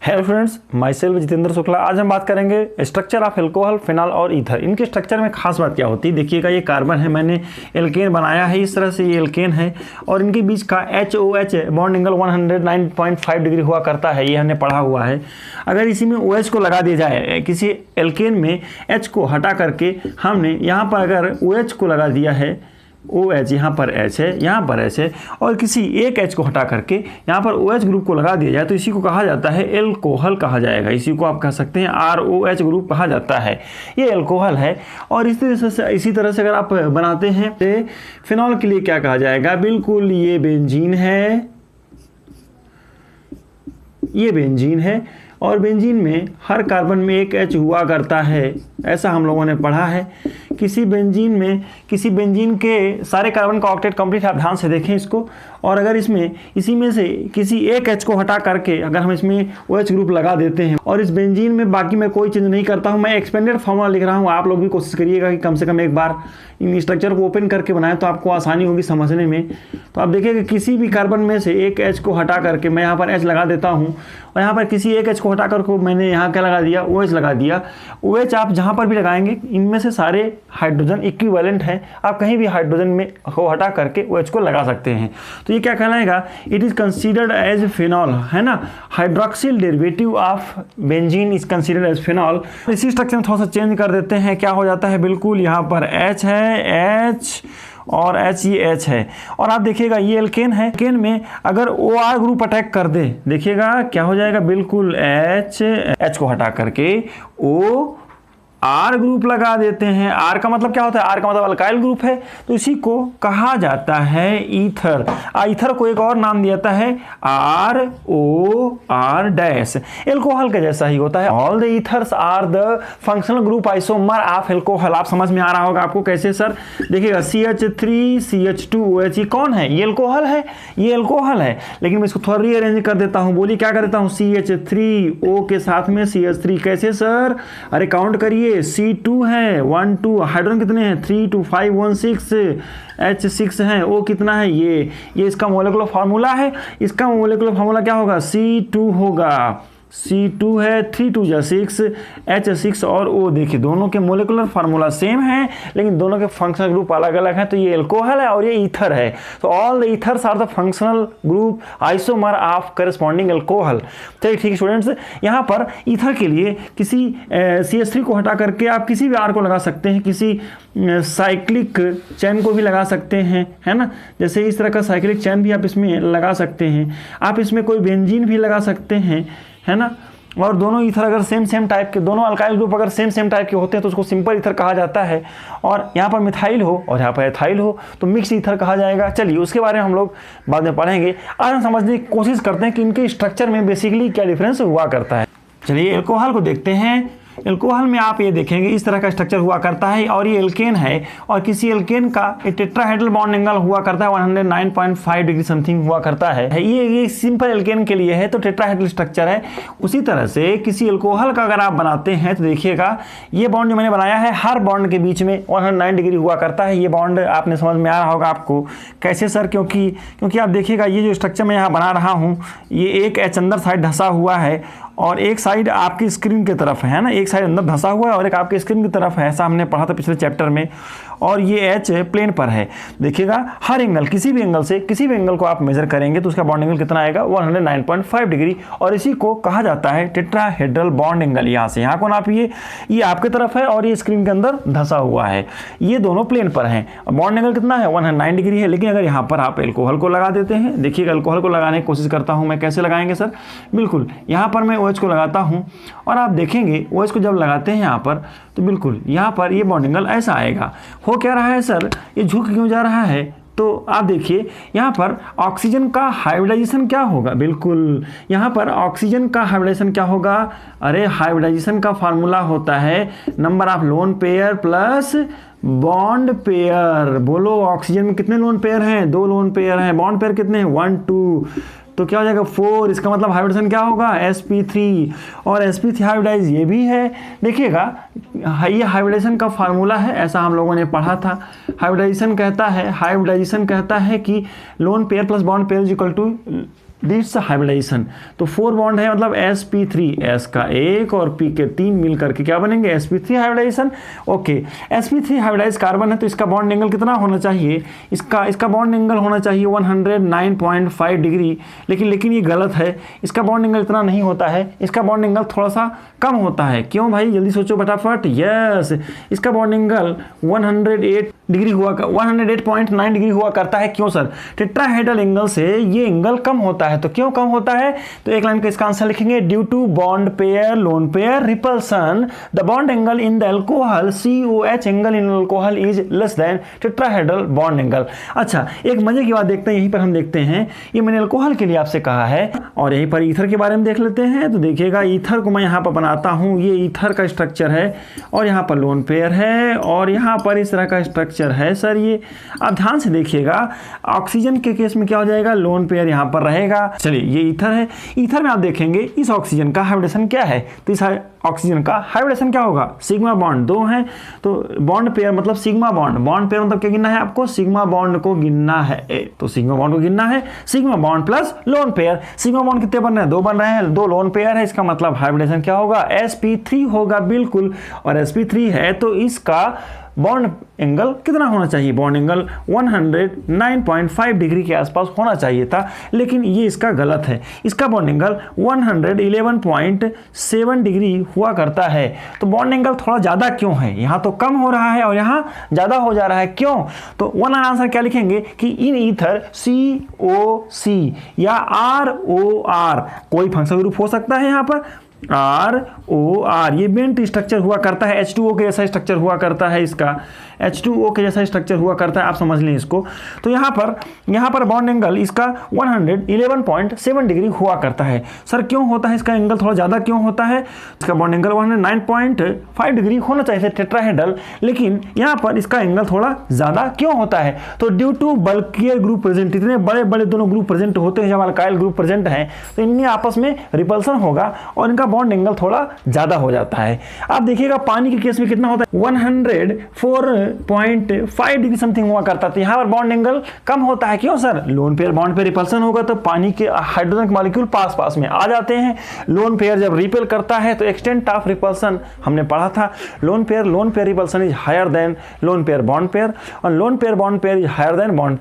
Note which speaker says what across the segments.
Speaker 1: Hello friends, my self Jitendra Shukla. आज हम बात करेंगे स्ट्रक्चर ऑफ एल्कोहल, फिनॉल और ईथर। इनके स्ट्रक्चर में खास बात क्या होती है, देखिएगा ये कार्बन है, मैंने एल्केन बनाया है, इस तरह से ये एल्केन है और इनके बीच का HOH बॉन्ड एंगल 109.5 डिग्री हुआ करता है, ये हमने पढ़ा हुआ है। अगर इसी में OH को लगा दिया जाए, किसी एल्केन में H को हटा करके हमने यहाँ पर अगर OH को लगा दिया है, OH यहाँ पर H है, यहाँ पर H है, और किसी एक H को हटा करके यहाँ पर OH ग्रुप को लगा दिया जाए तो इसी को कहा जाता है एल्कोहल कहा जाएगा। इसी को आप कह सकते हैं ROH ग्रुप कहा जाता है, ये एल्कोहल है। और इसी तरह से अगर आप बनाते हैं तो फिनॉल के लिए क्या कहा जाएगा, बिल्कुल ये बेंजीन है, ये बेंजीन है और बेंजीन में हर कार्बन में एक H हुआ करता है, ऐसा हम लोगों ने पढ़ा है। किसी बेंजीन के सारे कार्बन का ऑक्टेट कंप्लीट, आप ध्यान से देखें इसको। और अगर इसी में से किसी एक H को हटा करके अगर हम इसमें OH ग्रुप लगा देते हैं और इस बेंजीन में बाकी मैं कोई चेंज नहीं करता हूं, मैं एक्सपेंडेड फार्मूला लिख रहा हूं, आप लोग भी कोशिश करिएगा कि कम से कम एक बार इन स्ट्रक्चर को ओपन करके बनाएं तो आपको आसानी होगी समझने में। तो आप देखिए कि किसी भी कार्बन में से एक H को हटा करके मैं यहाँ पर H लगा देता हूँ और यहाँ पर किसी एक H को हटा करके मैंने यहाँ क्या लगा दिया, OH लगा दिया। OH आप जहाँ पर भी लगाएंगे इनमें से सारे हाइड्रोजन इक्विवेलेंट है, आप कहीं भी हाइड्रोजन में को हटा करके OH को लगा सकते हैं। तो ये क्या कहलाएगा, it is considered as phenol, है ना। Hydroxyl derivative of benzene is considered as phenol. इसी स्ट्रक्चर में थोड़ा सा चेंज कर देते हैं, क्या हो जाता है, बिल्कुल यहाँ पर H है, H और H, ये H है। और आप देखिएगा ये एल्केन है, एल्केन में अगर OR ग्रुप अटैक कर दे, देखिएगा क्या हो जाएगा, बिल्कुल H को हटा करके OR ग्रुप लगा देते हैं। R का मतलब क्या होता है, R का मतलब अल्काइल ग्रुप है, तो इसी को कहा जाता है ईथर। ईथर को एक और नाम दिया जाता है ROR डैश। एल्कोहल का जैसा ही होता है। All the ethers are the functional group isomer of alcohol. आप समझ में आ रहा होगा आपको कैसे सर, देखिएगा CH3 CH2OH, ये कौन है, ये एल्कोहल है, ये एल्कोहल है। लेकिन मैं इसको थोड़ा रीअरेंज कर देता हूँ, बोलिए क्या कर देता हूँ, CH3O के साथ में CH3, कैसे सर, अरे काउंट करिए, C2 है 1 2, हाइड्रोजन कितने हैं 3 2 5 1 6, H6 है, O कितना है, ये इसका मोलेकुलर फार्मूला है। इसका मोलेकुलर फार्मूला क्या होगा, C2 होगा, C2 है 3 2 जा 6, H6 और O। देखिए दोनों के मोलेकुलर फार्मूला सेम है लेकिन दोनों के फंक्शनल ग्रुप अलग अलग हैं, तो ये एल्कोहल है और ये ईथर है। तो all the ethers are the functional group isomer of corresponding alcohol. चलिए ठीक है स्टूडेंट्स, यहाँ पर ईथर के लिए किसी CH3 को हटा करके आप किसी भी R को लगा सकते हैं, किसी साइक्लिक चैन को भी लगा सकते हैं, है ना। जैसे इस तरह का साइक्लिक चैन भी आप इसमें लगा सकते हैं, आप इसमें कोई बेंजीन भी लगा सकते हैं, है ना। और दोनों ईथर अगर सेम टाइप के, दोनों अल्काइल ग्रुप अगर सेम टाइप के होते हैं तो उसको सिंपल ईथर कहा जाता है। और यहाँ पर मिथाइल हो और यहाँ पर एथाइल हो तो मिक्स ईथर कहा जाएगा। चलिए उसके बारे में हम लोग बाद में पढ़ेंगे। आज हम समझने की कोशिश करते हैं कि इनके स्ट्रक्चर में बेसिकली क्या डिफरेंस हुआ करता है। चलिए एल्कोहल को देखते हैं। एल्कोहल में आप ये देखेंगे इस तरह का स्ट्रक्चर हुआ करता है और ये एल्केन है और किसी एल्केन का टेट्राहेड्रल बॉन्ड एंगल हुआ करता है 109.5 डिग्री समथिंग हुआ करता है। ये सिंपल एल्केन के लिए है तो टेट्राहेड्रल स्ट्रक्चर है। उसी तरह से किसी एल्कोहल का अगर आप बनाते हैं तो देखिएगा ये बॉन्ड जो मैंने बनाया है, हर बॉन्ड के बीच में 109 डिग्री हुआ करता है। ये बॉन्ड आपने समझ में आ रहा होगा आपको कैसे सर, क्योंकि आप देखिएगा ये जो स्ट्रक्चर मैं यहाँ बना रहा हूँ, ये एक H अंदर साइड धंसा हुआ है और एक साइड आपकी स्क्रीन की तरफ है ना, एक साइड अंदर धंसा हुआ है और एक आपकी स्क्रीन की तरफ है, ऐसा हमने पढ़ा था पिछले चैप्टर में। और ये H प्लेन पर है। देखिएगा हर एंगल, किसी भी एंगल को आप मेजर करेंगे तो उसका बॉन्ड एंगल कितना आएगा, 109.5 डिग्री। और इसी को कहा जाता है टेट्राहेड्रल बॉन्ड एंगल। यहाँ से यहाँ को नापिए, ये आपकी तरफ है और ये स्क्रीन के अंदर धंसा हुआ है, ये दोनों प्लेन पर हैं। बॉन्ड एंगल कितना है, 109 डिग्री है। लेकिन अगर यहाँ पर आप एल्कोहल को लगा देते हैं, देखिएगा एल्कोहल को लगाने की कोशिश करता हूँ मैं, कैसे लगाएंगे सर, बिल्कुल यहाँ पर मैं OH को लगाता हूँ और आप देखेंगे OH को जब लगाते हैं यहाँ पर तो बिल्कुल यहाँ पर ये बॉन्ड एंगल ऐसा आएगा। हो क्या रहा है सर, ये झुक क्यों जा रहा है, तो आप देखिए यहाँ पर ऑक्सीजन का हाइब्रिडाइजेशन क्या होगा, बिल्कुल यहाँ पर ऑक्सीजन का हाइब्रिडाइजेशन क्या होगा, अरे हाइब्रिडाइजेशन का फार्मूला होता है number of loan pair plus bond pair. बोलो ऑक्सीजन में कितने लोन पेयर हैं, 2 लोन पेयर हैं, बॉन्ड पेयर कितने हैं 1 2, तो क्या हो जाएगा 4। इसका मतलब हाइब्रिडेशन क्या होगा, sp3। और sp3 हाइब्रिडाइज ये भी है। देखिएगा ये हाइब्रिडेशन का फार्मूला है, ऐसा हम लोगों ने पढ़ा था। हाइब्रिडाइजेशन कहता है कि lone pair plus bond pair is equal to this hybridisation. तो 4 बॉन्ड है मतलब sp3, s का 1 और p के 3 मिल करके क्या बनेंगे sp3 hybridisation. Okay, sp3 hybridise carbon है तो इसका बॉन्ड एंगल कितना होना चाहिए, इसका बॉन्ड एंगल होना चाहिए 109.5 डिग्री, लेकिन ये गलत है, इसका बॉन्ड एंगल इतना नहीं होता है, इसका बॉन्ड एंगल थोड़ा सा कम होता है। क्यों भाई, जल्दी सोचो फटाफट। यस, इसका बॉन्ड एंगल 108 डिग्री हुआ, 108.9 डिग्री हुआ करता है। क्यों सर, टेट्राहेड्रल एंगल से ये एंगल कम होता है। तो क्यों कम होता है, तो एक लाइन का इसका आंसर लिखेंगे, due to bond pair lone pair repulsion the bond angle in the alcohol COH angle in alcohol is less than tetrahedral bond angle. अच्छा, एक मजे की बात देखते हैं, यहीं पर हम देखते हैं, ये मैंने एल्कोहल के लिए आपसे कहा है और यहीं पर ईथर के बारे में देख लेते हैं। तो देखिएगा, ईथर को मैं यहाँ पर बनाता हूँ, ये ईथर का स्ट्रक्चर है और यहाँ पर लोन पेयर है और यहाँ पर इस तरह का स्ट्रक्चर है। सर ये आप ध्यान से देखिएगा, ऑक्सीजन के केस में क्या हो जाएगा, लोन पेयर यहाँ पर रहेगा। चलिए, ये ईथर है, ईथर में आप देखेंगे इस ऑक्सीजन का हाइब्रिडेशन क्या है, तो इस ऑक्सीजन का हाइब्रिडेशन क्या होगा, सिग्मा बॉन्ड 2 है, तो बॉन्ड पेयर मतलब सिग्मा बॉन्ड, बॉन्ड पेयर मतलब क्या गिनना है आपको, सिग्मा बॉन्ड को गिनना है। तो सिग्मा बॉन्ड को गिनना है, sigma bond plus lone pair. Sigma bond कितने बन रहे हैं, 2 बन रहे हैं, 2 लोन पेयर है, इसका मतलब हाइब्रिडेशन क्या होगा, sp3 होगा बिल्कुल। और sp3 है तो इसका बॉन्ड एंगल कितना होना चाहिए, बॉन्ड एंगल 109.5 डिग्री के आसपास होना चाहिए था, लेकिन ये इसका गलत है, इसका बॉन्ड एंगल 111.7 डिग्री हुआ करता है। तो बॉन्ड एंगल थोड़ा ज़्यादा क्यों है, यहाँ तो कम हो रहा है और यहाँ ज़्यादा हो जा रहा है, क्यों। तो वन आंसर क्या लिखेंगे कि इन ईथर COC या ROR कोई फंक्शनल ग्रुप हो सकता है, यहाँ पर ROR ये बेंट स्ट्रक्चर हुआ करता है, H2O के जैसा स्ट्रक्चर हुआ करता है, इसका H2O के जैसा स्ट्रक्चर हुआ करता है, आप समझ लें इसको। तो यहाँ पर बॉन्ड एंगल इसका 111.7 डिग्री हुआ करता है। सर क्यों होता है, इसका एंगल थोड़ा ज़्यादा क्यों होता है, इसका बॉन्ड एंगल 109.5 डिग्री होना चाहिए टेट्राहेड्रल, लेकिन यहाँ पर इसका एंगल थोड़ा ज़्यादा क्यों होता है, तो due to bulkier group present, इतने बड़े बड़े दोनों ग्रुप प्रेजेंट होते हैं, जब अल्काइल ग्रुप प्रेजेंट हैं तो इनमें आपस में रिपल्सन होगा और इनका बॉन्ड एंगल थोड़ा ज़्यादा हो जाता है। आप देखिएगा पानी के केस में कितना होता है, 104.5 डिग्री समथिंग हुआ करता था, यहाँ पर बॉन्ड एंगल कम होता है। क्यों सर, लोन पेयर बॉन्ड पे रिपल्सन होगा तो पानी के हाइड्रोजन के मॉलिक्यूल पास पास में आ जाते हैं। लोन पेयर जब रिपेल करता है तो एक्सटेंट ऑफ रिपल्सन हमने पढ़ा था, lone pair repulsion is higher than lone pair bond pair और lone pair bond pair is higher than bond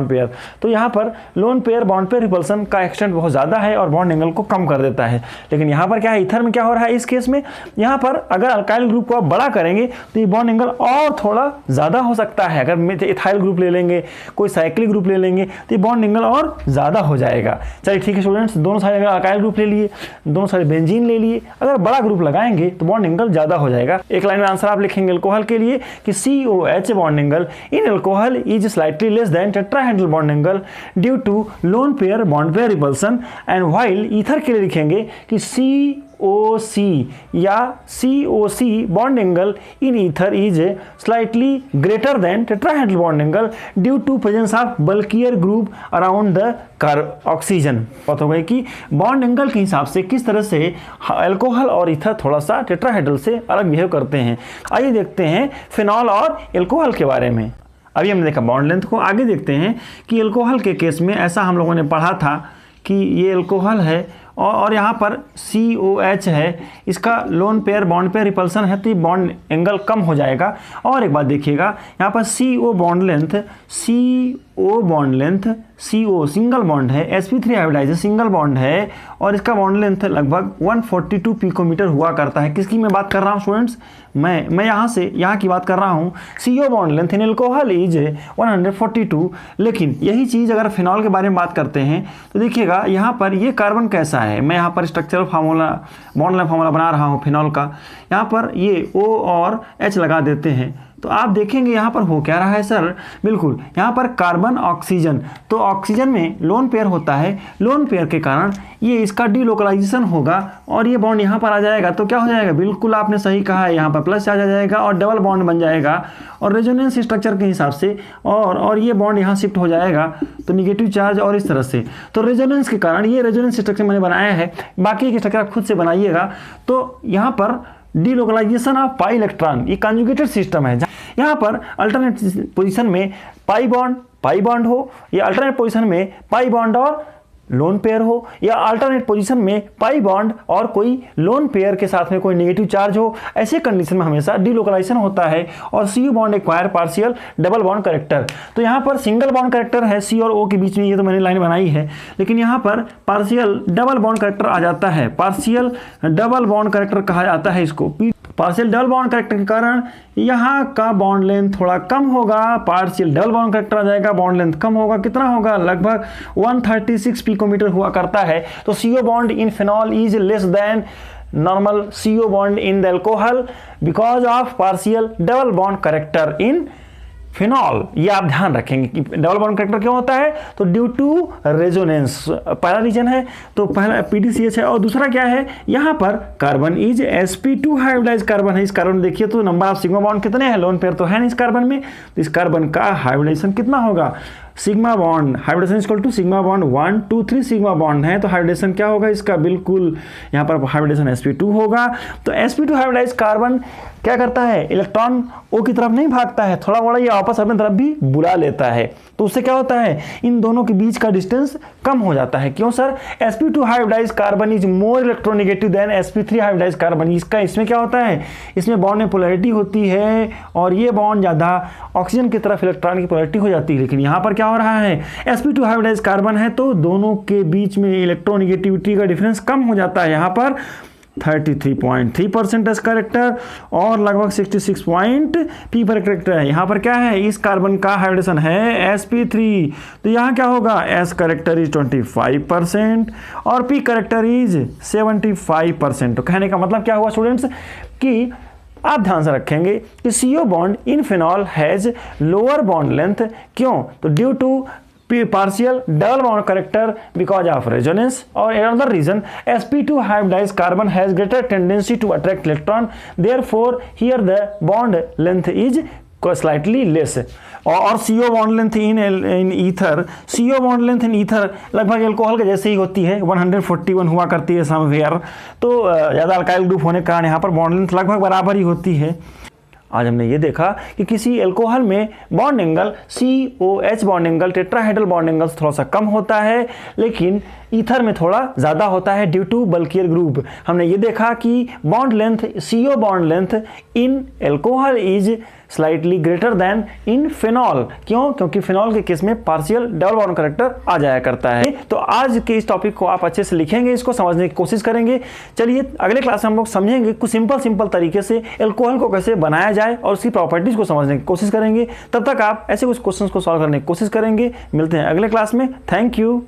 Speaker 1: pair. तो यहाँ पर lone pair bond pair repulsion का एक्सटेंट बहुत ज़्यादा है और बॉन्ड एंगल को कम कर देता है। लेकिन यहाँ पर क्या है, ईथर में क्या हो रहा है, इस केस में यहाँ पर अगर अल्काइल ग्रुप को आप बड़ा करेंगे तो ये बॉन्ड एंगल और थोड़ा ज़्यादा हो सकता है। अगर इथाइल ग्रुप ले लेंगे, कोई साइक्लिक ग्रुप ले लेंगे तो ये बॉन्ड एंगल और ज़्यादा हो जाएगा। चलिए ठीक है स्टूडेंट्स, दोनों साइड अगर अल्काइल ग्रुप ले लिए, दोनों साइड बेंजीन ले लिए, अगर बड़ा ग्रुप लगाएंगे तो बॉन्ड एंगल ज़्यादा हो जाएगा। एक लाइन में आंसर आप लिखेंगे अल्कोहल के लिए कि COH bond angle in alcohol is slightly less than tetrahedral bond angle due to lone pair bond pair repulsion. And while ether के लिए लिखेंगे कि COC या COC bond angle in ether is slightly greater than tetrahedral bond angle due to presence of bulkier group around the oxygen. बात हो गई कि bond angle के हिसाब से किस तरह से अल्कोहल और ईथर थोड़ा सा टेट्राहेड्रल से अलग बिहेव करते हैं। आइए देखते हैं फिनॉल और एल्कोहल के बारे में। अभी हमने देखा बॉन्ड लेंथ को, आगे देखते हैं कि एल्कोहल के केस में ऐसा हम लोगों ने पढ़ा था कि ये एल्कोहल है और यहाँ पर COH है, इसका loan pair bond pair repulsion है तो ये बॉन्ड एंगल कम हो जाएगा। और एक बात देखिएगा, यहाँ पर CO bond length CO single bond है, sp3 हाइब्रिडाइजेशन सिंगल बॉन्ड है और इसका बॉन्ड लेंथ लगभग 142 पिकोमीटर हुआ करता है। किसकी मैं बात कर रहा हूँ स्टूडेंट्स, मैं यहाँ की बात कर रहा हूँ। CO bond length in alcohol is 142। लेकिन यही चीज़ अगर फिनॉल के बारे में बात करते हैं तो देखिएगा यहाँ पर ये कार्बन कैसा है, मैं यहाँ पर structural formula bond length formula बना रहा हूँ फिनॉल का। यहाँ पर ये O और H लगा देते हैं तो आप देखेंगे यहाँ पर हो क्या रहा है सर, बिल्कुल यहाँ पर कार्बन ऑक्सीजन, तो ऑक्सीजन में लोन पेयर होता है, लोन पेयर के कारण ये इसका डीलोकलाइजेशन होगा और ये बॉन्ड यहाँ पर आ जाएगा तो क्या हो जाएगा, बिल्कुल आपने सही कहा है, यहाँ पर प्लस आ जाएगा और डबल बॉन्ड बन जाएगा और रेजोनेंस स्ट्रक्चर के हिसाब से और ये बॉन्ड यहाँ शिफ्ट हो जाएगा तो निगेटिव चार्ज और इस तरह से। तो रेजोनेंस के कारण ये रेजोनेंस स्ट्रक्चर मैंने बनाया है, बाकी के स्ट्रक्चर आप खुद से बनाइएगा। तो यहाँ पर डीलोकलाइजेशन ऑफ पाई इलेक्ट्रॉन, ये कंजुगेटेड सिस्टम है, यहाँ पर अल्टरनेट पोजीशन में पाई बॉन्ड हो या अल्टरनेट पोजीशन में पाई बॉन्ड और लोन पेयर हो, या अल्टरनेट पोजीशन में पाई बॉन्ड और कोई लोन पेयर के साथ में कोई नेगेटिव चार्ज हो, ऐसे कंडीशन में हमेशा डिलोकलाइजेशन होता है और CO bond acquire partial double bond character. तो यहाँ पर सिंगल बॉन्ड करेक्टर है C और O के बीच में, ये तो मैंने लाइन बनाई है, लेकिन यहाँ पर पार्शियल डबल बॉन्ड करेक्टर आ जाता है। पार्शियल डबल बॉन्ड करेक्टर कहा जाता है इसको। पार्शियल डबल बॉन्ड करेक्टर के कारण यहाँ का बॉन्ड लेंथ थोड़ा कम होगा, पार्शियल डबल बॉन्ड करेक्टर आ जाएगा, बॉन्ड लेंथ कम होगा, कितना होगा, लगभग 136 पिकोमीटर हुआ करता है। तो CO bond in phenol is less then normal CO bond in the alcohol because of partial double bond character in phenol. ये आप ध्यान रखेंगे कि डबल बॉन्ड करेक्टर क्यों होता है, तो ड्यू टू रेजोनेंस पहला रीजन है, तो पहला PDCH है। और दूसरा क्या है, यहाँ पर carbon is sp2 hybridise carbon है। इस कार्बन देखिए तो नंबर ऑफ सिग्मा बॉन्ड कितने हैं, लोन पेयर तो है नहीं इस कार्बन में, तो इस कार्बन का हाइब्रिडाइजेशन कितना होगा, sigma bond hybridisation equal to sigma bond 1 2 3 sigma bond है, तो हाइब्रिडेशन क्या होगा इसका, बिल्कुल यहाँ पर हाइब्रिडेशन sp2 होगा। तो sp2 हाइब्रिडाइज कार्बन क्या करता है, इलेक्ट्रॉन O की तरफ नहीं भागता है, थोड़ा बड़ा ये आपस अपनी तरफ भी बुला लेता है, तो उससे क्या होता है, इन दोनों के बीच का डिस्टेंस कम हो जाता है। क्यों sir, sp2 hybridise carbon is more electronegative than sp3 hybridise carbon. इसमें क्या होता है, इसमें बॉन्ड में पोलैरिटी होती है और ये बॉन्ड ज़्यादा ऑक्सीजन की तरफ इलेक्ट्रॉन की पोलैरिटी हो जाती है। लेकिन यहाँ पर क्या हो रहा है, sp2 हाइब्रिडाइज कार्बन है तो दोनों के बीच में इलेक्ट्रोनेगेटिविटी का डिफरेंस कम हो जाता है। यहाँ पर 33.3% एस करेक्टर और लगभग 66 पॉइंट पी पर करेक्टर है। यहाँ पर क्या है, इस कार्बन का हाइब्रिडेशन है sp3, तो यहाँ क्या होगा, एस करेक्टर इज 25% और पी करेक्टर इज 75%। तो कहने का मतलब क्या हुआ स्टूडेंट्स, कि आप ध्यान से रखेंगे कि CO bond in phenol has lower bond length. क्यों, तो due to partial double bond character because of resonance, or another reason sp2 hybridized carbon has greater tendency to attract electron, therefore here the bond length is slightly less। और CO bond length in ether, CO bond length in ether लगभग alcohol के जैसे ही होती है, 141 हुआ करती है somewhere, तो ज़्यादा अल्काइल ग्रुप होने के कारण यहाँ पर बॉन्ड लेंथ लगभग बराबर ही होती है। आज हमने ये देखा कि किसी एल्कोहल में bond angle COH bond angle tetrahedral bond angle थोड़ा सा कम होता है, लेकिन ईथर में थोड़ा ज़्यादा होता है ड्यू टू बल्कियर ग्रुप। हमने ये देखा कि bond length CO bond length in alcohol is slightly greater then in phenol. क्यों, क्योंकि फिनॉल के केस में पार्शियल डबल बॉन्ड करेक्टर आ जाया करता है। तो आज के इस टॉपिक को आप अच्छे से लिखेंगे, इसको समझने की कोशिश करेंगे। चलिए अगले क्लास में हम लोग समझेंगे कुछ सिंपल तरीके से एल्कोहल को कैसे बनाया जाए और उसकी प्रॉपर्टीज को समझने की कोशिश करेंगे। तब तक आप ऐसे कुछ क्वेश्चंस को सॉल्व करने की कोशिश करेंगे। मिलते हैं अगले क्लास में। Thank you.